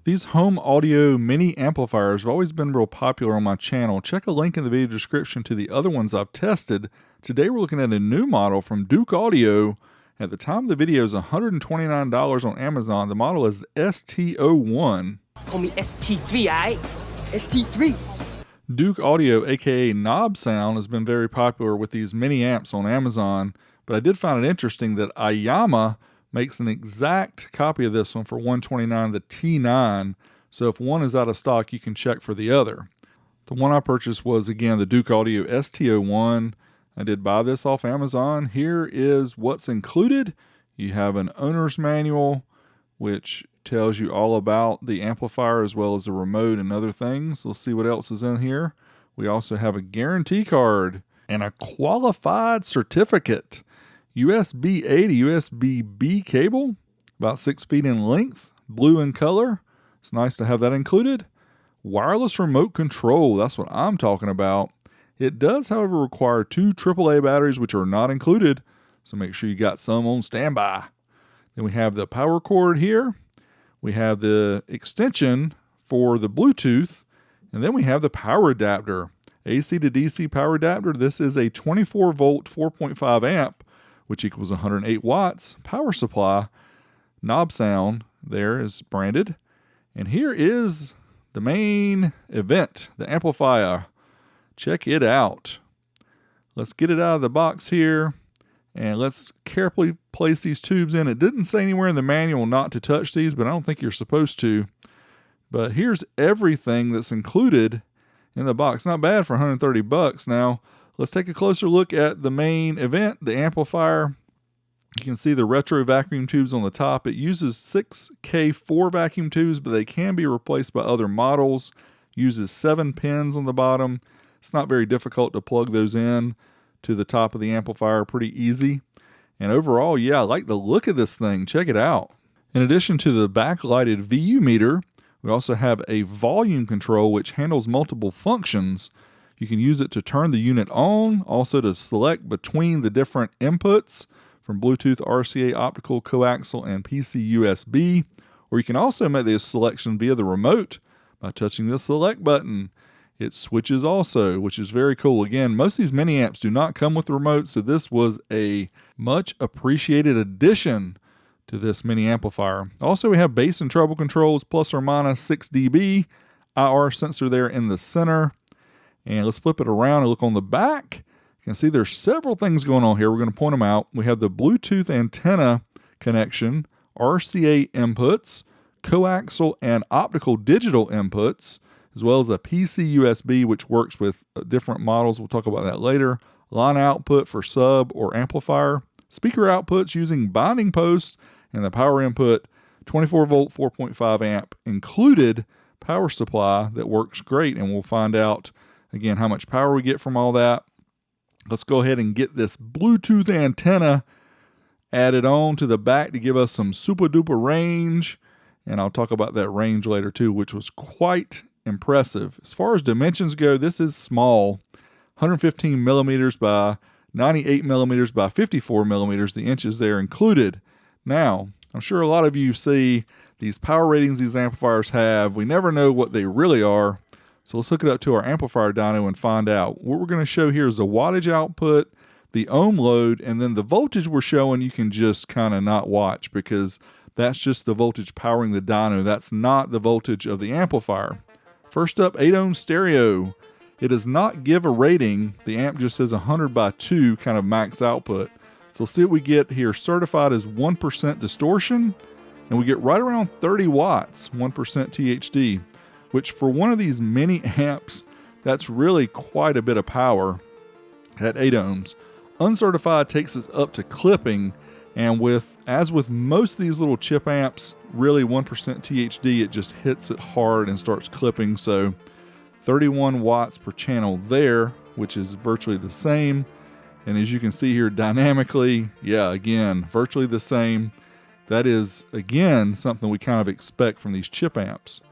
These home audio mini amplifiers have always been real popular on my channel. Check a link in the video description to the other ones I've tested. Today we're looking at a new model from Douk Audio. At the time of the video is $129 on Amazon. The model is ST-01. Call me ST3, alright? ST3. Douk Audio, aka Knob Sound, has been very popular with these mini amps on Amazon, but I did find it interesting that AIYIMA makes an exact copy of this one for $129, the T9. So if one is out of stock, you can check for the other. The one I purchased was, again, the Douk Audio ST-01. I did buy this off Amazon. Here is what's included. You have an owner's manual, which tells you all about the amplifier as well as the remote and other things. Let's see what else is in here. We also have a guarantee card and a qualified certificate. USB-A to USB-B cable, about 6 feet in length, blue in color. It's nice to have that included. Wireless remote control, that's what I'm talking about. It does, however, require 2 AAA batteries, which are not included, so make sure you got some on standby. Then we have the power cord here. We have the extension for the Bluetooth, and then we have the power adapter. AC to DC power adapter. This is a 24 volt, 4.5 amp, which equals 108 watts power supply. Knob Sound there is branded. And here is the main event, the amplifier. Check it out. Let's get it out of the box here and let's carefully place these tubes in. It didn't say anywhere in the manual not to touch these, but I don't think you're supposed to. But here's everything that's included in the box. Not bad for 130 bucks. Now, let's take a closer look at the main event, the amplifier. You can see the retro vacuum tubes on the top. It uses 6K4 vacuum tubes, but they can be replaced by other models. Uses 7 pins on the bottom. It's not very difficult to plug those in to the top of the amplifier. Pretty easy. And overall, yeah, I like the look of this thing. Check it out. In addition to the backlighted VU meter, we also have a volume control which handles multiple functions. You can use it to turn the unit on, also to select between the different inputs from Bluetooth, RCA, optical, coaxial, and PC USB. Or you can also make this selection via the remote by touching the select button. It switches also, which is very cool. Again, most of these mini amps do not come with the remote, so this was a much appreciated addition to this mini amplifier. Also, we have bass and treble controls, plus or minus 6 dB, IR sensor there in the center. And let's flip it around and look on the back. You can see there's several things going on here. We're going to point them out. We have the Bluetooth antenna connection, RCA inputs, coaxial and optical digital inputs, as well as a PC USB, which works with different models. We'll talk about that later. Line output for sub or amplifier. Speaker outputs using binding posts, and the power input, 24 volt, 4.5 amp included power supply that works great. And we'll find out again how much power we get from all that. Let's go ahead and get this Bluetooth antenna added on to the back to give us some super duper range. And I'll talk about that range later too, which was quite impressive. As far as dimensions go, this is small, 115 millimeters by 98 millimeters by 54 millimeters, the inches there included. Now, I'm sure a lot of you see these power ratings these amplifiers have. We never know what they really are. So let's hook it up to our amplifier dyno and find out. What we're going to show here is the wattage output, the ohm load, and then the voltage we're showing you can just kind of not watch because that's just the voltage powering the dyno. That's not the voltage of the amplifier. First up, 8 ohm stereo. It does not give a rating. The amp just says 100 by 2 kind of max output. So see what we get here. Certified as 1% distortion, and we get right around 30 watts, 1% THD, which for one of these mini amps, that's really quite a bit of power at 8 ohms. Uncertified takes us up to clipping, and as with most of these little chip amps, really 1% THD, it just hits it hard and starts clipping. So 31 watts per channel there, which is virtually the same. And as you can see here dynamically, yeah, again, virtually the same. That is, again, something we kind of expect from these chip amps.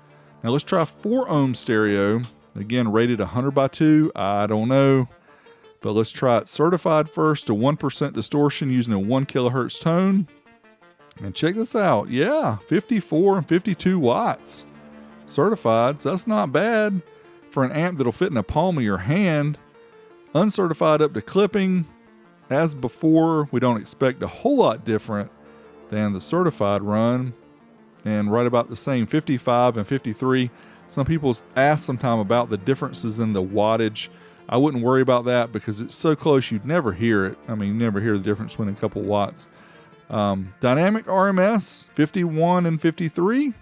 Now let's try 4 ohm stereo. Again, rated 100 by 2, I don't know. But let's try it certified first to 1% distortion using a 1 kilohertz tone. And check this out. Yeah, 54 and 52 watts. certified, so that's not bad for an amp that'll fit in the palm of your hand. Uncertified up to clipping. As before, we don't expect a whole lot different than the certified run, and right about the same, 55 and 53. Some people ask sometime about the differences in the wattage. I wouldn't worry about that because it's so close you'd never hear it. I mean, you never hear the difference between a couple watts. Dynamic RMS, 51 and 53.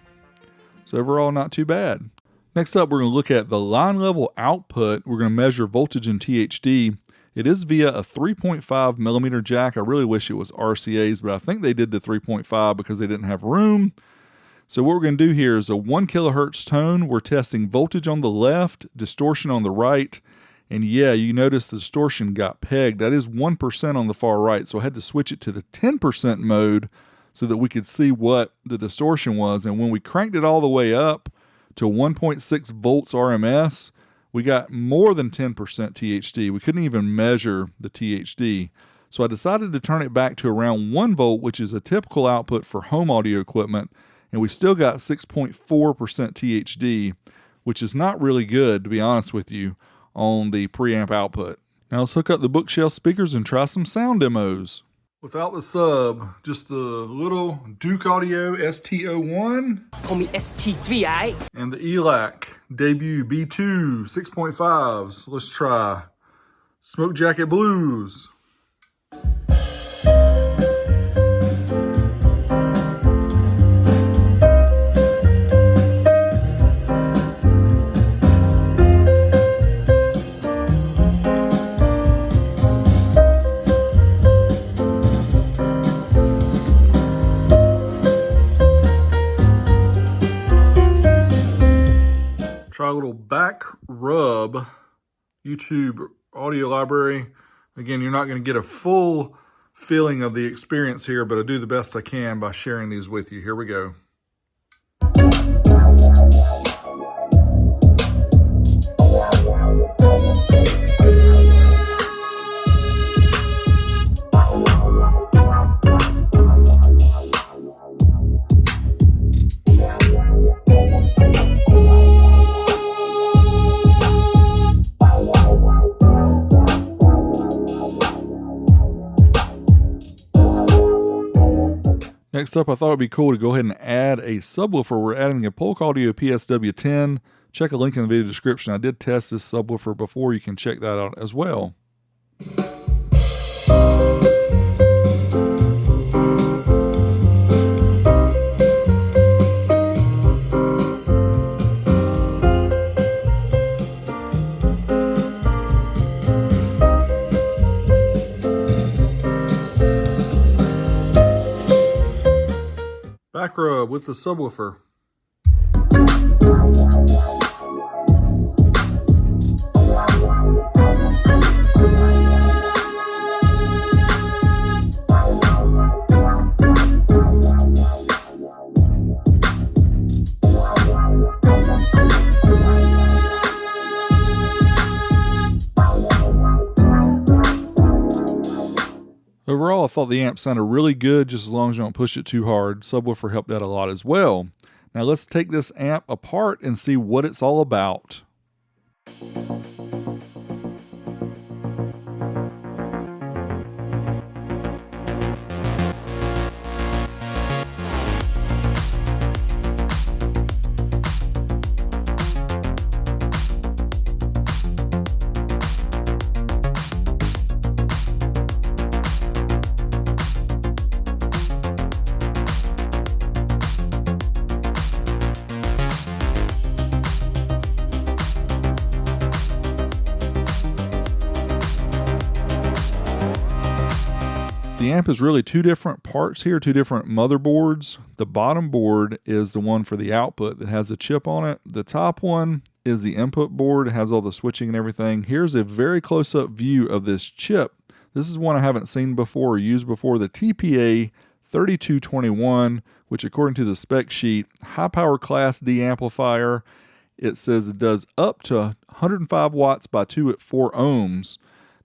So overall, not too bad. Next up, we're going to look at the line level output. We're going to measure voltage in THD. It is via a 3.5 millimeter jack. I really wish it was RCA's, but I think they did the 3.5 because they didn't have room. So what we're going to do here is a 1 kilohertz tone. We're testing voltage on the left, distortion on the right. And yeah, you notice the distortion got pegged. That is 1% on the far right. So I had to switch it to the 10% mode so that we could see what the distortion was. And when we cranked it all the way up to 1.6 volts RMS, we got more than 10% THD. We couldn't even measure the THD. So I decided to turn it back to around 1 volt, which is a typical output for home audio equipment. And we still got 6.4% THD, which is not really good, to be honest with you, on the preamp output. Now let's hook up the bookshelf speakers and try some sound demos. Without the sub, just the little Douk Audio ST-01. Call me ST3, aight? And the ELAC Debut B2 6.5s. Let's try Smoke Jacket Blues. Try a little back rub YouTube audio library. Again, you're not going to get a full feeling of the experience here, but I do the best I can by sharing these with you. Here we go. Next up, I thought it'd be cool to go ahead and add a subwoofer. We're adding a Polk Audio PSW10. Check a link in the video description. I did test this subwoofer before. You can check that out as well. Back rub with the subwoofer. Overall, I thought the amp sounded really good just as long as you don't push it too hard. Subwoofer helped out a lot as well. Now let's take this amp apart and see what it's all about. The amp is really two different parts here, two different motherboards. The bottom board is the one for the output that has a chip on it. The top one is the input board. It has all the switching and everything. Here's a very close-up view of this chip. This is one I haven't seen before or used before, the TPA 3221, which according to the spec sheet, high power class D amplifier. It says it does up to 105 watts by 2 at 4 ohms.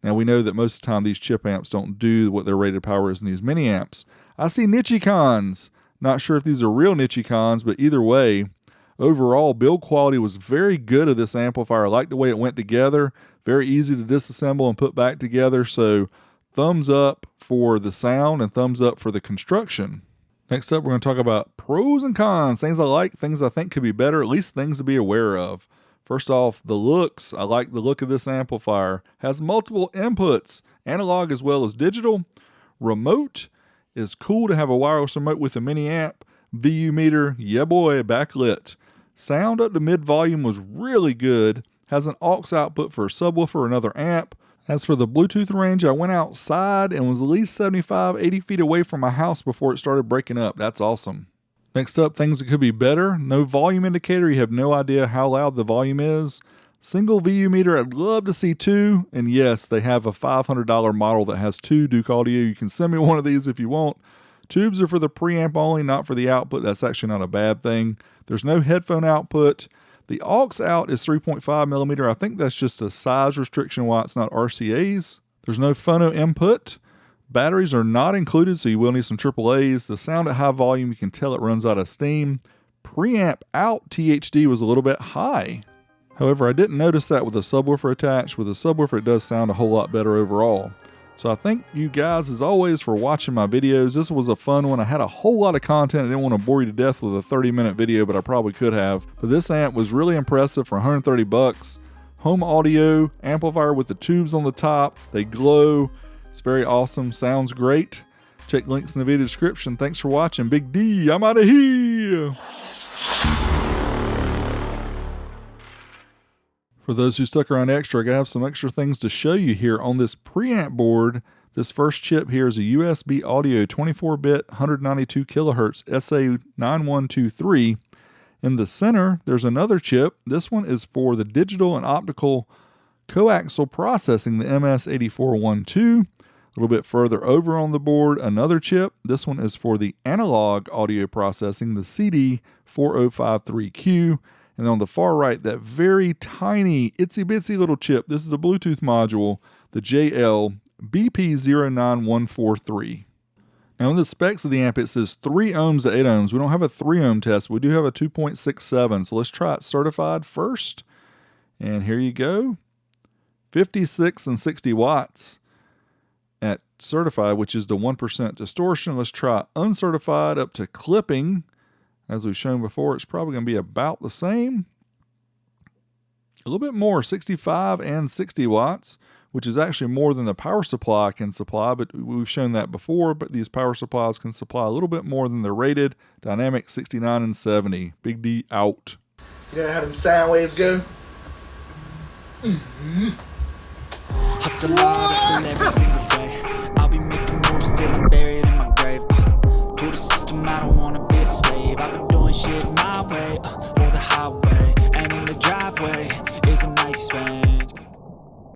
Now we know that most of the time these chip amps don't do what their rated power is in these mini amps. I see Nichicons. Not sure if these are real Nichicons, but either way, Overall, build quality was very good of this amplifier. I like the way it went together. Very easy to disassemble and put back together. So thumbs up for the sound and thumbs up for the construction. Next up, we're going to talk about pros and cons. Things I like, things I think could be better, at least things to be aware of. First off, the looks. I like the look of this amplifier. Has multiple inputs, analog as well as digital. Remote is cool to have a wireless remote with a mini amp. VU meter, yeah boy, backlit. Sound up to mid volume was really good. Has an aux output for a subwoofer or another amp. As for the Bluetooth range, I went outside and was at least 75, 80 feet away from my house before it started breaking up. That's awesome. Next up, things that could be better. No volume indicator. You have no idea how loud the volume is. Single VU meter. I'd love to see two. And yes, they have a $500 model that has two Douk audio. You can send me one of these if you want. Tubes are for the preamp only, not for the output. That's actually not a bad thing. There's no headphone output. The aux out is 3.5 millimeter. I think that's just a size restriction why it's not RCAs. There's no phono input. Batteries are not included, so you will need some AAAs. The sound at high volume, you can tell it runs out of steam. Preamp out THD was a little bit high. However, I didn't notice that with a subwoofer attached. With a subwoofer, it does sound a whole lot better overall. So I thank you guys, as always, for watching my videos. This was a fun one. I had a whole lot of content. I didn't want to bore you to death with a 30-minute video, but I probably could have. But this amp was really impressive for 130 bucks. Home audio, amplifier with the tubes on the top. They glow. It's very awesome. Sounds great. Check links in the video description. Thanks for watching. Big D, I'm out of here. For those who stuck around extra, I gotta have some extra things to show you here on this preamp board. This first chip here is a USB audio 24-bit 192 kilohertz SA9123. In the center, there's another chip. This one is for the digital and optical coaxial processing, the MS8412. A little bit further over on the board, another chip. This one is for the analog audio processing, the CD4053Q. And on the far right, that very tiny, itsy-bitsy little chip. This is a Bluetooth module, the JL BP09143. Now in the specs of the amp, it says 3 ohms to 8 ohms. We don't have a 3 ohm test. We do have a 2.67. So let's try it certified first. And here you go. 56 and 60 watts at certified, which is the 1% distortion. Let's try uncertified up to clipping. As we've shown before, it's probably going to be about the same. A little bit more, 65 and 60 watts, which is actually more than the power supply can supply, but we've shown that before, but these power supplies can supply a little bit more than they're rated. Dynamic 69 and 70. Big D out. You know how them sound waves go? Hustle every single day. I'll be making moves till I'm buried in my grave. To the system, I don't wanna be a slave. I've been doing shit my way.